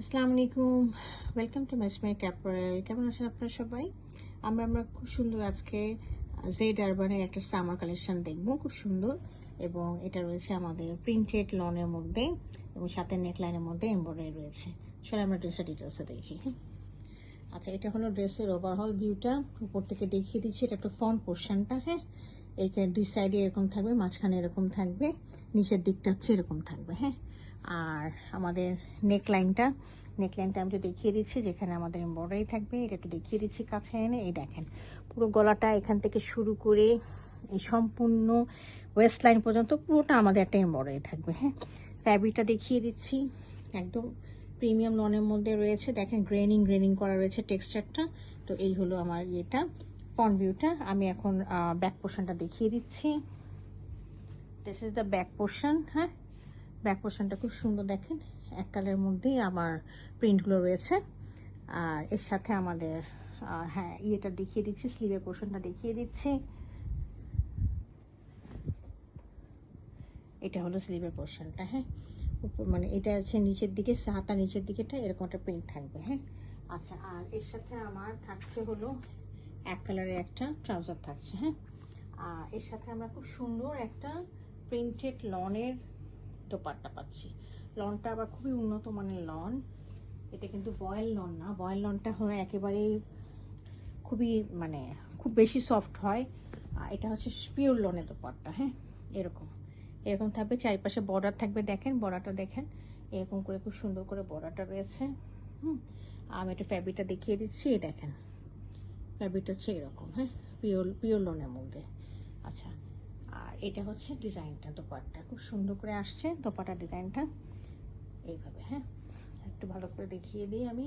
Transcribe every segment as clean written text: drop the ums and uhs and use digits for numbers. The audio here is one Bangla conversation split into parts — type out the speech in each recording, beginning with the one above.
আসসালামু আলাইকুম, ওয়েলকাম টু মেসমাই ক্যাপারেল। কেমন আছেন আপনারা সবাই? আমরা খুব সুন্দর আজকে জেড আরবানের একটা সামার কালেকশন দেখবো, খুব সুন্দর। এবং এটা রয়েছে আমাদের প্রিন্টেড লনের মধ্যে এবং সাথে নেকলাইনের মধ্যে এমব্রয়ডারি রয়েছে। চলো আমরা ড্রেসের ডিটেলসে দেখি। আচ্ছা, এটা হলো ড্রেসের ওভারঅল ভিউটা। উপর থেকে দেখিয়ে দিচ্ছি, এটা একটা ফ্রন্ট পোর্শনটা। হ্যাঁ, এইখানে দুই সাইডে এরকম থাকবে, মাঝখানে এরকম থাকবে, নিচের দিকটা হচ্ছে এরকম থাকবে। হ্যাঁ, আর আমাদের নেকলাইনটা আমি একটু দেখিয়ে দিচ্ছি, যেখানে আমাদের এমব্রয়ডারি থাকবে। এটা একটু দেখিয়ে দিচ্ছি কাছে এনে। এই দেখেন, পুরো গলাটা এখান থেকে শুরু করে এই সম্পূর্ণ ওয়েস্ট লাইন পর্যন্ত পুরোটা আমাদের একটা এমব্রয়ডারি থাকবে। হ্যাঁ, ফ্যাব্রিকটা দেখিয়ে দিচ্ছি, একদম প্রিমিয়াম লনের মধ্যে রয়েছে। দেখেন গ্রেনিং করা রয়েছে টেক্সচারটা। তো এই হলো আমার এটা ফ্রন্ট ভিউটা। আমি এখন ব্যাক পোর্শনটা দেখিয়ে দিচ্ছি। This is the back portion. হ্যাঁ, ব্যাক পোর্শনটা খুব সুন্দর, দেখেন এক কালারের মধ্যেই আমার প্রিন্টগুলো রয়েছে। আর এর সাথে আমাদের হ্যাঁ ইয়েটা দেখিয়ে দিচ্ছি, স্লিভের পোর্শনটা দেখিয়ে দিচ্ছি। এটা হলো স্লিভের পোর্শনটা। হ্যাঁ, মানে এটা হচ্ছে নিচের দিকে, হাতা নিচের দিকেটা এরকম একটা প্রিন্ট থাকবে। হ্যাঁ, আচ্ছা, আর এর সাথে আমার থাকছে হলো এক কালারের একটা ট্রাউজার থাকছে। হ্যাঁ, আর এর সাথে আমরা খুব সুন্দর একটা প্রিন্টেড লনের দোপাট্টা পাচ্ছি। লনটা আবার খুবই উন্নত মানের লন। এটা কিন্তু বয়েল লন না, বয়েল লনটা হয় একেবারেই খুবই মানে খুব বেশি সফট হয়। আর এটা হচ্ছে পিওর লনের দোপাট্টা। হ্যাঁ, এরকম এরকম থাকবে, চারিপাশে বর্ডার থাকবে। দেখেন বর্ডারটা, দেখেন এরকম করে খুব সুন্দর করে বর্ডারটা রয়েছে। আমি একটা ফ্যাব্রিকটা দেখিয়ে দিচ্ছি, দেখেন ফ্যাব্রিকটা হচ্ছে এরকম। হ্যাঁ, পিওর লোনের মধ্যে। আচ্ছা, আর এটা হচ্ছে ডিজাইনটা, দোপাট্টা খুব সুন্দর করে আসছে দোপাট্টা ডিজাইনটা এইভাবে। হ্যাঁ, একটু ভালো করে দেখিয়ে দিই আমি।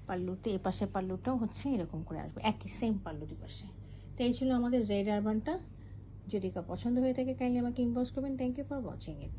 পাল্লুতে এ পাশে পাল্লুটাও হচ্ছে এরকম করে আসবে, একই সেম পাল্লু দুই পাশে। তো এই ছিল আমাদের জেড আরবানটা। যদি পছন্দ হয়ে থাকে কাইন্ডলি আমাকে ইনবক্স করবেন। Thank you for watching it.